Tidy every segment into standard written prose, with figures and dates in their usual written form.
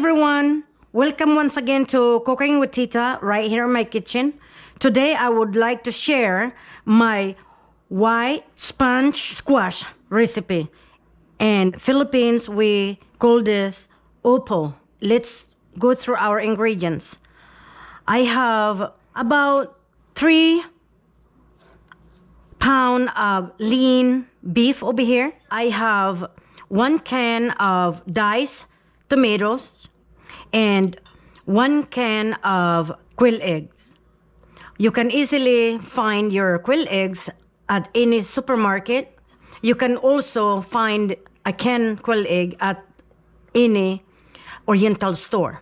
everyone, welcome once again to Cooking with Tita right here in my kitchen. Today I would like to share my white sponge squash recipe. In Philippines we call this Upo. Let's go through our ingredients. I have about 3 pounds of lean beef over here. I have 1 can of diced tomatoes and 1 can of quail eggs. You can easily find your quail eggs at any supermarket. You can also find a canned quail egg at any oriental store.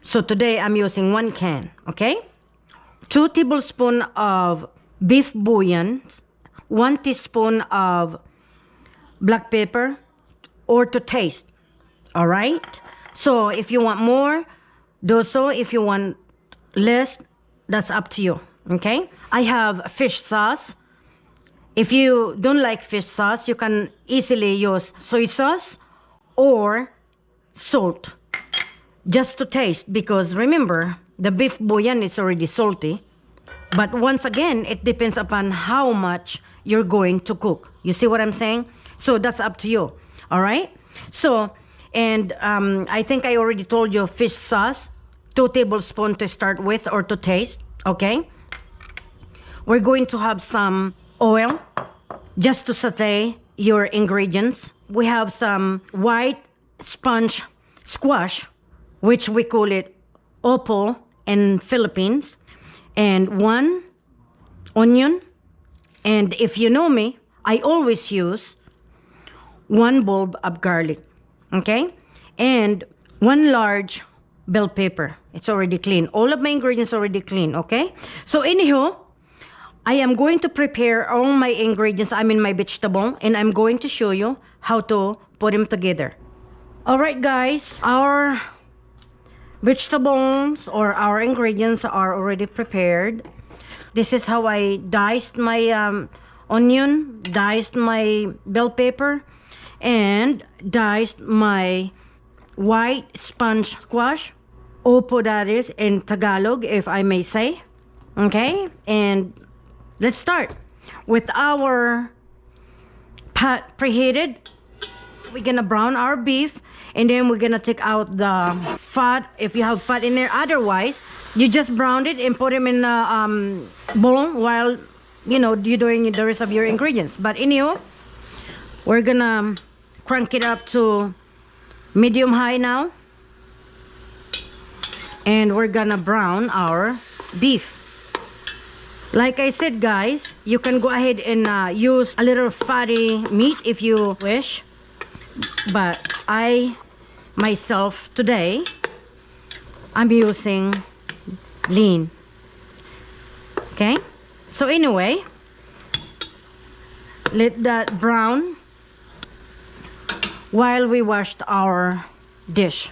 So today I'm using 1 can, okay? 2 tablespoons of beef bouillon, 1 teaspoon of black pepper, or to taste, all right? So if you want more, do so. If you want less, that's up to you, okay? I have fish sauce. If you don't like fish sauce, you can easily use soy sauce or salt, just to taste, because remember, the beef bouillon is already salty. But once again, it depends upon how much you're going to cook. You see what I'm saying? So that's up to you, all right? So, and I think I already told you fish sauce, 2 tablespoons to start with or to taste, okay? We're going to have some oil just to saute your ingredients. We have some white sponge squash, which we call it Upo in Philippines, and 1 onion. And if you know me, I always use 1 bulb of garlic, okay? And 1 large bell pepper. It's already clean. All of my ingredients already clean, okay? So anywho, I am going to prepare all my ingredients. I'm in my vegetable, and I'm going to show you how to put them together. All right, guys, our vegetables or our ingredients are already prepared. This is how I diced my onion, diced my bell pepper, and diced my white sponge squash, Upo that is in Tagalog, if I may say. Okay, and let's start with our pot preheated. We're gonna brown our beef, and then we're gonna take out the fat if you have fat in there. Otherwise, you just brown it and put them in a bowl while you're doing the rest of your ingredients. But anyway, we're gonna crank it up to medium high now, and we're gonna brown our beef. Like I said, guys, you can go ahead and use a little fatty meat if you wish, but I myself today I'm using lean. Okay, so anyway, let that brown while we washed our dish.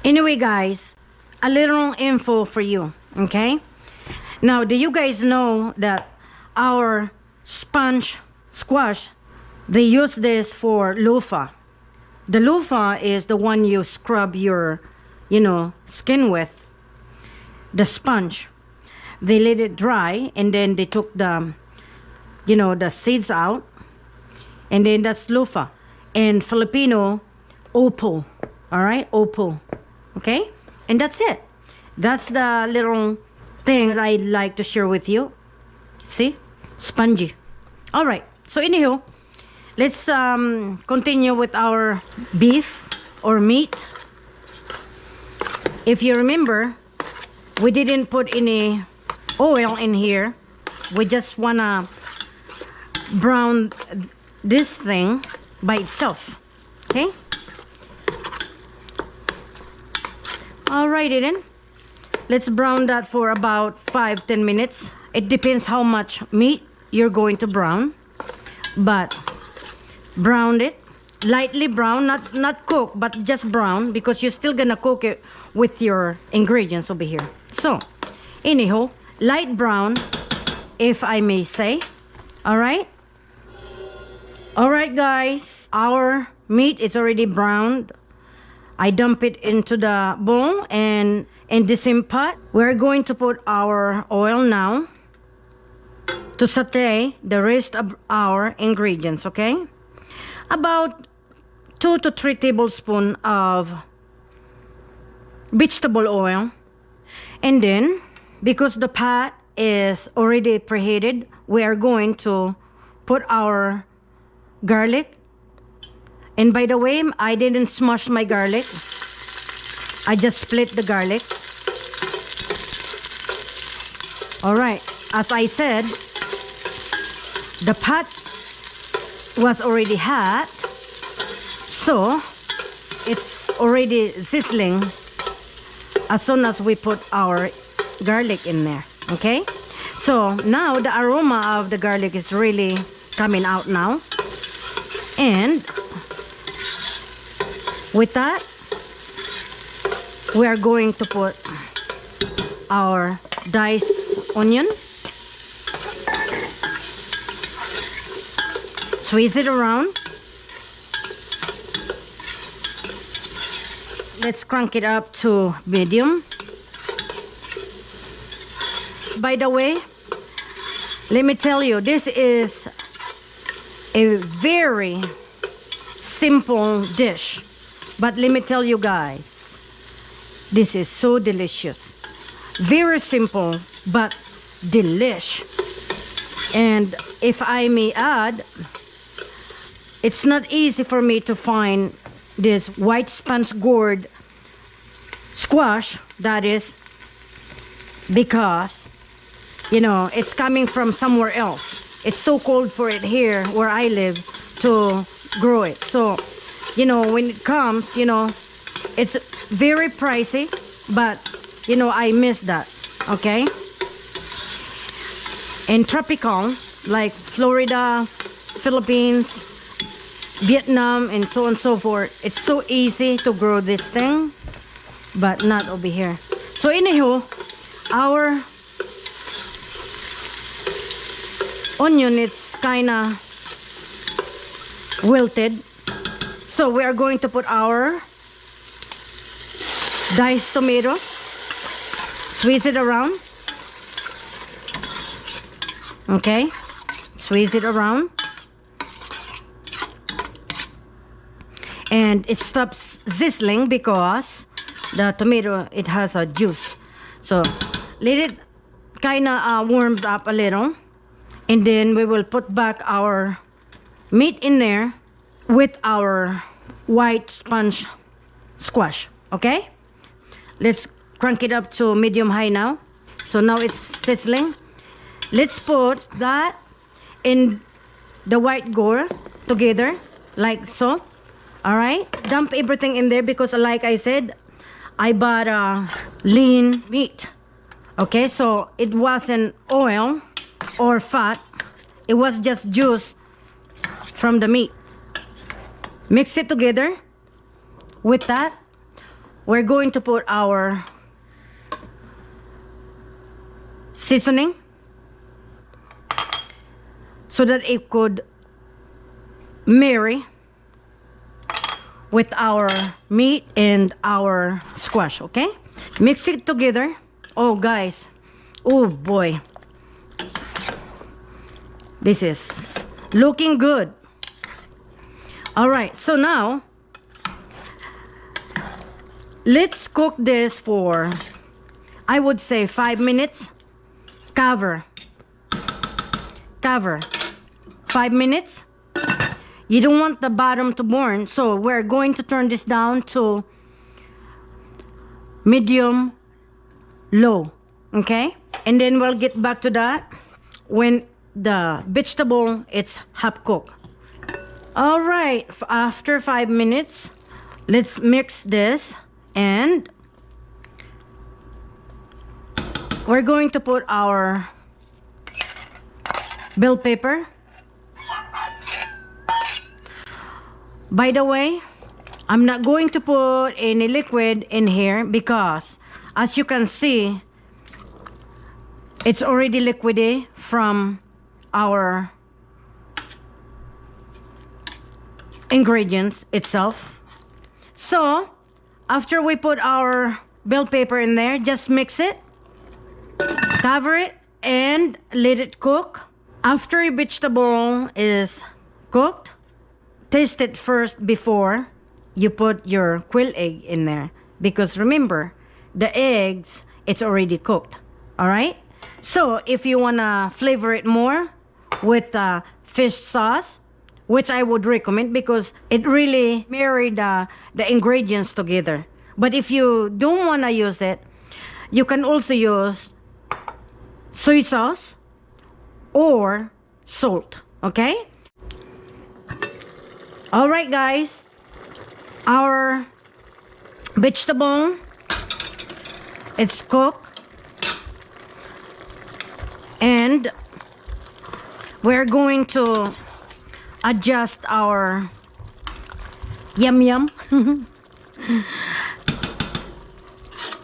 Anyway, guys, a little info for you, okay? Now, do you guys know that our sponge squash, they use this for loofah? The loofah is the one you scrub your skin with, the sponge. They let it dry, and then they took the the seeds out, and then that's loofah. And Filipino, Upo, all right? Upo, okay? And that's it. That's the little thing that I'd like to share with you. See? Spongy. All right. So anywho, let's continue with our beef or meat. If you remember, we didn't put any oil in here. We just wanna brown this thing by itself, okay? Alrighty then, let's brown that for about 5-10 minutes. It depends how much meat you're going to brown, but brown it lightly brown, not cook, but just brown, because you're still gonna cook it with your ingredients over here. So anyhow, light brown, if I may say. All right, guys, our meat, it's already browned. I dump it into the bowl, and in the same pot, we're going to put our oil now to saute the rest of our ingredients, okay? About 2 to 3 tablespoons of vegetable oil. And then, because the pot is already preheated, we are going to put our garlic. And by the way, I didn't smash my garlic. I just split the garlic. Alright, as I said, the pot was already hot, so it's already sizzling as soon as we put our garlic in there, okay? So now the aroma of the garlic is really coming out now. And with that, we are going to put our diced onion. Squeeze it around. Let's crank it up to medium. By the way, let me tell you, this is a very simple dish. But let me tell you guys, this is so delicious. Very simple, but delish. And if I may add, it's not easy for me to find this white sponge gourd squash, that is, because, you know, it's coming from somewhere else. It's too cold for it here where I live to grow it. So, you know, when it comes, you know, it's very pricey, but, you know, I miss that, okay? In tropical, like Florida, Philippines, Vietnam, and so on and so forth, it's so easy to grow this thing, but not over here. So anywho, our onion is kind of wilted. So we are going to put our diced tomato, squeeze it around, okay, squeeze it around, and it stops sizzling because the tomato, it has a juice. So let it kind of warm up a little, and then we will put back our meat in there with our white sponge squash, okay? Let's crank it up to medium high now. So now it's sizzling. Let's put that in the white gourd together, like so. All right, dump everything in there because, like I said, I bought lean meat. Okay, so it wasn't oil or fat, it was just juice from the meat. Mix it together. With that, we're going to put our seasoning so that it could marry with our meat and our squash, okay? Mix it together. Oh guys, oh boy, this is looking good. All right, so now let's cook this for, I would say, 5 minutes. Cover 5 minutes. You don't want the bottom to burn, so we're going to turn this down to medium low, okay? And then we'll get back to that when the vegetable it's half cooked. All right, after 5 minutes, let's mix this, and we're going to put our bell pepper. By the way, I'm not going to put any liquid in here because, as you can see, it's already liquidy from our ingredients itself. So after we put our bell pepper in there, just mix it, cover it, and let it cook. After your vegetable is cooked, taste it first before you put your quail egg in there, because remember, the eggs, it's already cooked. All right, so if you want to flavor it more with fish sauce, which I would recommend because it really married the ingredients together. But if you don't want to use it, you can also use soy sauce or salt. Okay, all right guys, our vegetable, it's cooked, and we're going to adjust our yum.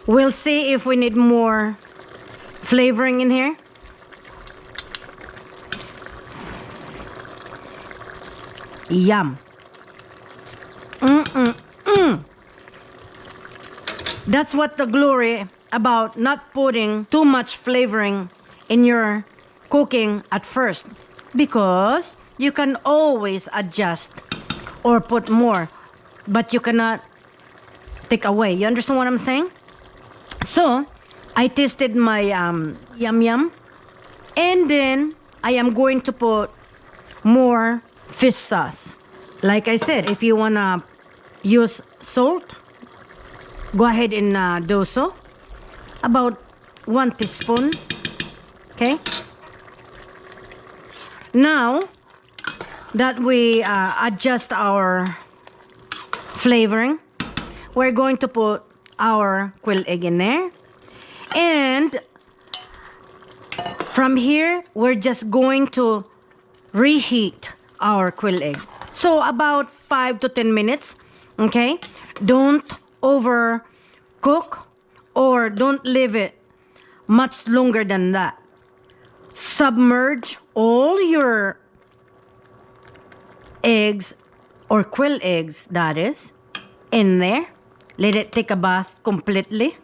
We'll see if we need more flavoring in here. Yum. That's what the glory about not putting too much flavoring in your cooking at first, because you can always adjust or put more, but you cannot take away. You understand what I'm saying? So I tasted my yum, and then I am going to put more fish sauce. Like I said, if you wanna use salt, go ahead and do so. About 1 teaspoon. Okay. Now that we adjust our flavoring, we're going to put our quail egg in there, and from here we're just going to reheat our quail egg. So about 5 to 10 minutes. Okay, don't overcook or don't leave it much longer than that. Submerge all your eggs, or quail eggs that is, in there. Let it take a bath completely.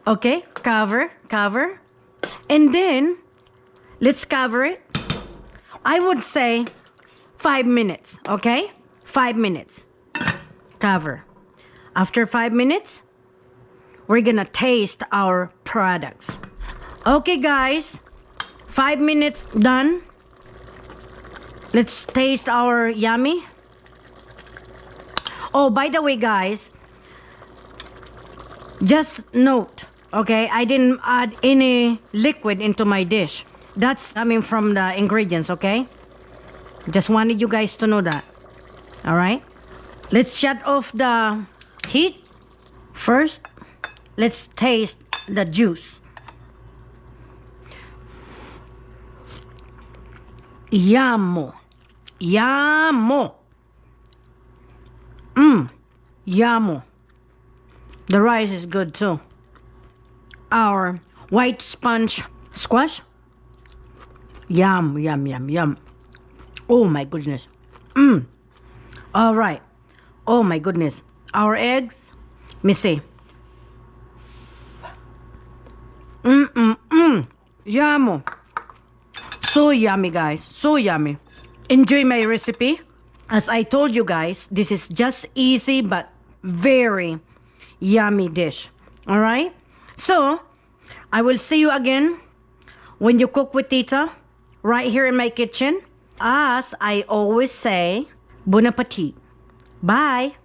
Okay, cover, and then let's cover it. I would say 5 minutes. Okay, 5 minutes. Cover. After 5 minutes, we're gonna taste our products. Okay guys, 5 minutes done. Let's taste our yummy. Oh, by the way guys, just note, okay, I didn't add any liquid into my dish. That's coming from the ingredients, okay? Just wanted you guys to know that. All right, let's shut off the heat. First, let's taste the juice. Yummo. Yummo. The rice is good too. Our white sponge squash. Yum. Oh my goodness. All right. Oh my goodness. Our eggs. Let me see. Yummo. So yummy guys. So yummy. Enjoy my recipe. As I told you guys, this is just easy but very yummy dish. All right, so I will see you again when you cook with Tita right here in my kitchen. As I always say, bon appetit. Bye.